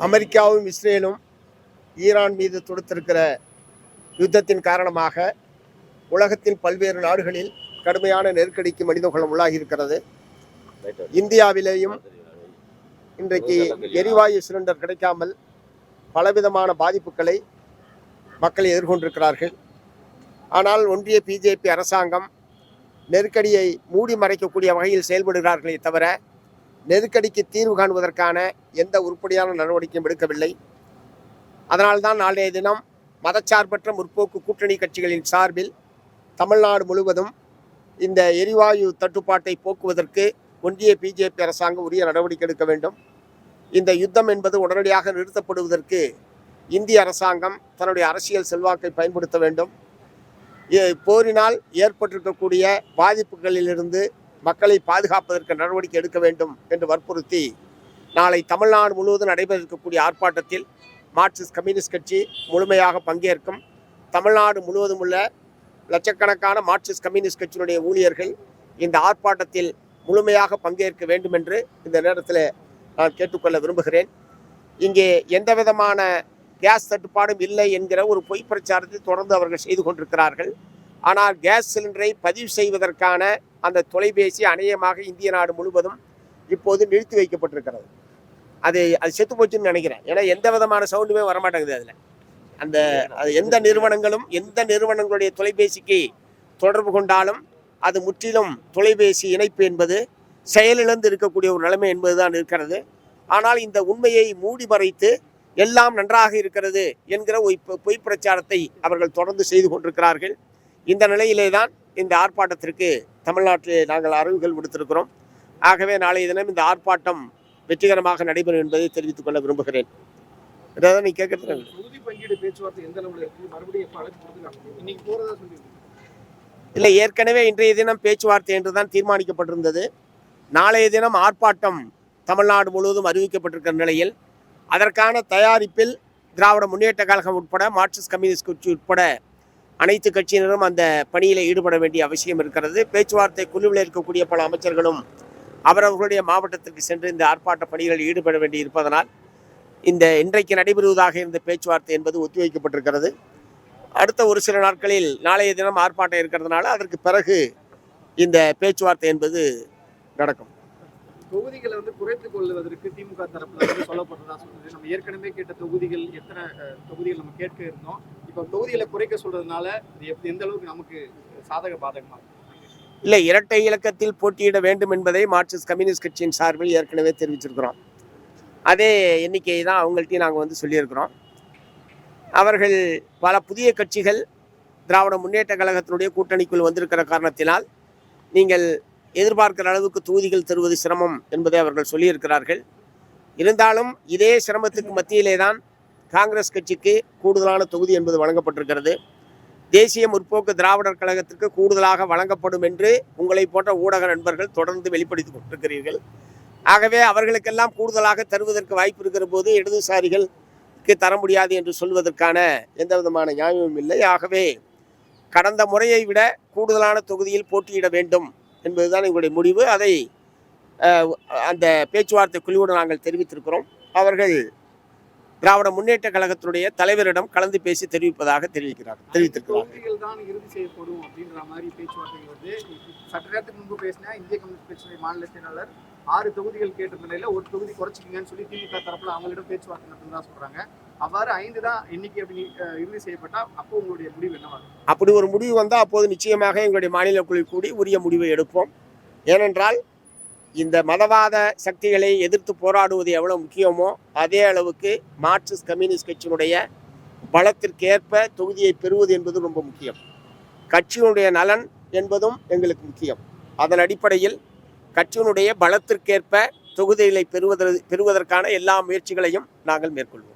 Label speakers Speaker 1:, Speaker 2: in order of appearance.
Speaker 1: அமெரிக்காவும் இஸ்ரேலும் ஈரான் மீது தொடுத்திருக்கிற யுத்தத்தின் காரணமாக உலகத்தின் பல்வேறு நாடுகளில் கடுமையான நெருக்கடிக்கு மனிதகுலம் உள்ளாகி இருக்கிறது. இந்தியாவிலேயும் இன்றைக்கு எரிவாயு சிலிண்டர் கிடைக்காமல் பலவிதமான பாதிப்புகளை மக்கள் எதிர்கொண்டிருக்கிறார்கள். ஆனால் ஒன்றிய பிஜேபி அரசாங்கம் நெருக்கடியை மூடி மறைக்கக்கூடிய வகையில் செயல்படுகிறார்களே தவிர நெருக்கடிக்கு தீர்வு காணுவதற்கான எந்த உருப்படியான நடவடிக்கையும் எடுக்கவில்லை. அதனால்தான் நாளைய தினம் மதச்சார்பற்ற முற்போக்கு கூட்டணி கட்சிகளின் சார்பில் தமிழ்நாடு முழுவதும் இந்த எரிவாயு தட்டுப்பாட்டை போக்குவதற்கு ஒன்றிய பிஜேபி அரசாங்கம் உரிய நடவடிக்கை எடுக்க வேண்டும். இந்த யுத்தம் என்பது உடனடியாக நிறுத்தப்படுவதற்கு இந்திய அரசாங்கம் தன்னுடைய அரசியல் செல்வாக்கை பயன்படுத்த வேண்டும். போரினால் ஏற்பட்டிருக்கக்கூடிய பாதிப்புகளிலிருந்து மக்களை பாதுகாப்பதற்கு நடவடிக்கை எடுக்க வேண்டும் என்று வற்புறுத்தி நாளை தமிழ்நாடு முழுவதும் நடைபெற இருக்கக்கூடிய ஆர்ப்பாட்டத்தில் மார்க்சிஸ்ட் கம்யூனிஸ்ட் கட்சி முழுமையாக பங்கேற்கும். தமிழ்நாடு முழுவதும் உள்ள லட்சக்கணக்கான மார்க்சிஸ்ட் கம்யூனிஸ்ட் கட்சியினுடைய ஊழியர்கள் இந்த ஆர்ப்பாட்டத்தில் முழுமையாக பங்கேற்க வேண்டும் என்று இந்த நேரத்தில் நான் கேட்டுக்கொள்ள விரும்புகிறேன். இங்கே எந்த விதமான கேஸ் தட்டுப்பாடும் இல்லை என்கிற ஒரு பொய் பிரச்சாரத்தை தொடர்ந்து அவர்கள் செய்து கொண்டிருக்கிறார்கள். ஆனால் கேஸ் சிலிண்டரை பதிவு செய்வதற்கான அந்த தொலைபேசி அநேகமாக இந்திய நாடு முழுவதும் இப்போது நிறுத்தி வைக்கப்பட்டிருக்கிறது. அது செத்து போச்சுன்னு நினைக்கிறேன். ஏன்னா எந்த விதமான சவுண்டுமே வரமாட்டேங்குது. அதில் எந்த நிறுவனங்களுடைய தொலைபேசிக்கு தொடர்பு கொண்டாலும் அது முற்றிலும் தொலைபேசி இணைப்பு என்பது செயலிழந்து இருக்கக்கூடிய ஒரு நிலைமை என்பதுதான் இருக்கிறது. ஆனால் இந்த உண்மையை மூடி மறைத்து எல்லாம் நன்றாக இருக்கிறது என்கிற பொய் பிரச்சாரத்தை அவர்கள் தொடர்ந்து செய்து கொண்டிருக்கிறார்கள். இந்த நிலையிலே தான் இந்த ஆர்ப்பாட்டத்திற்கு தமிழ்நாட்டில் நாங்கள் அறிவுகள் விடுத்திருக்கிறோம். ஆகவே நாளைய தினம் இந்த ஆர்ப்பாட்டம் வெற்றிகரமாக நடைபெறும் என்பதை தெரிவித்துக் கொள்ள விரும்புகிறேன். நீ கேட்கறது இல்லை, ஏற்கனவே இன்றைய தினம் பேச்சுவார்த்தை என்றுதான் தீர்மானிக்கப்பட்டிருந்தது. நாளைய தினம் ஆர்ப்பாட்டம் தமிழ்நாடு முழுவதும் அறிவிக்கப்பட்டிருக்கிற நிலையில் அதற்கான தயாரிப்பில் திராவிட முன்னேற்ற கழகம் உட்பட மார்க்சிஸ்ட் கம்யூனிஸ்ட் கட்சி உட்பட அனைத்து கட்சியினரும் அந்த பணியில் ஈடுபட வேண்டிய அவசியம் இருக்கிறது. பேச்சுவார்த்தை குழுவில் இருக்கக்கூடிய பல அமைச்சர்களும் அவரவர்களுடைய மாவட்டத்திற்கு சென்று இந்த ஆர்ப்பாட்ட பணிகளில் ஈடுபட வேண்டி இருப்பதனால் இன்றைக்கு நடைபெறுவதாக இருந்த பேச்சுவார்த்தை என்பது ஒத்திவைக்கப்பட்டிருக்கிறது. அடுத்த ஒரு சில நாட்களில் நாளைய தினம் ஆர்ப்பாட்டம் இருக்கிறதுனால அதற்கு பிறகு இந்த பேச்சுவார்த்தை என்பது நடக்கும்.
Speaker 2: தொகுதிகளை குறைத்துக் கொள்வதற்கு திமுக தரப்புல சொல்லப்பட்டதா சொல்றது. நம்ம ஏற்கனவே கேட்ட தொகுதிகள் எத்தனை தொகுதிகள் நம்ம கேட்க இருந்தோம். இப்போ தொகுதிகளை குறைக்க சொல்றதுனால எந்த அளவுக்கு நமக்கு சாதக பாதகமாக
Speaker 1: இல்லை, இரட்டை இலக்கத்தில் போட்டியிட வேண்டும் என்பதை மார்க்சிஸ்ட் கம்யூனிஸ்ட் கட்சியின் சார்பில் ஏற்கனவே தெரிவிச்சிருக்கிறோம். அதே எண்ணிக்கையை தான் அவங்கள்ட்டையும் நாங்கள் சொல்லியிருக்கிறோம். அவர்கள் பல புதிய கட்சிகள் திராவிட முன்னேற்ற கழகத்தினுடைய கூட்டணிக்குள் வந்திருக்கிற காரணத்தினால் நீங்கள் எதிர்பார்க்கிற அளவுக்கு தொகுதிகள் தருவது சிரமம் என்பதை அவர்கள் சொல்லியிருக்கிறார்கள். இருந்தாலும் இதே சிரமத்துக்கு மத்தியிலே தான் காங்கிரஸ் கட்சிக்கு கூடுதலான தொகுதி என்பது வழங்கப்பட்டிருக்கிறது. தேசிய முற்போக்கு திராவிடர் கழகத்திற்கு கூடுதலாக வழங்கப்படும் என்று உங்களை போன்ற ஊடக நண்பர்கள் தொடர்ந்து வெளிப்படுத்தி கொண்டிருக்கிறீர்கள். ஆகவே அவர்களுக்கெல்லாம் கூடுதலாக தருவதற்கு வாய்ப்பு இருக்கிற போது இடதுசாரிகளுக்கு தர முடியாது என்று சொல்வதற்கான எந்த விதமான நியாயமும் இல்லை. ஆகவே கடந்த முறையை விட கூடுதலான தொகுதியில் போட்டியிட வேண்டும் என்பதுதான் எங்களுடைய முடிவு. அதை அந்த பேச்சுவார்த்தை குழுவோடு நாங்கள் தெரிவித்திருக்கிறோம். அவர்கள் திராவிட முன்னேற்ற கழகத்தினுடைய தலைவரிடம் கலந்து பேசி தெரிவிப்பதாக தெரிவித்திருக்கிறார்கள்.
Speaker 2: சற்று நேரத்துக்கு முன்பு பேசினா இந்திய கம்யூனிஸ்ட் கட்சியுடைய மாநில செயலாளர் 6 தொகுதிகள் கேட்ட நிலையில ஒரு தொகுதி குறைச்சிக்கங்கன்னு சொல்லி திமுக தரப்புல அவங்களிடம் பேச்சுவார்த்தை நடத்துதான் சொல்றாங்க. அவ்வாறு 5 தான் எண்ணிக்கை அப்படி இறுதி செய்யப்பட்டா அப்போ உங்களுடைய முடிவு என்னவாகும்?
Speaker 1: அப்படி ஒரு முடிவு வந்தால் அப்போது நிச்சயமாக எங்களுடைய மாநில குழு கூடி உரிய முடிவை எடுப்போம். ஏனென்றால் இந்த மதவாத சக்திகளை எதிர்த்து போராடுவது எவ்வளவு முக்கியமோ அதே அளவுக்கு மார்க்சிஸ்ட் கம்யூனிஸ்ட் கட்சியினுடைய பலத்திற்கேற்ப தொகுதியை பெறுவது என்பது ரொம்ப முக்கியம். கட்சியினுடைய நலன் என்பதும் எங்களுக்கு முக்கியம். அதன் அடிப்படையில் கட்சியினுடைய பலத்திற்கேற்ப தொகுதிகளை பெறுவதற்கான எல்லா முயற்சிகளையும் நாங்கள் மேற்கொள்வோம்.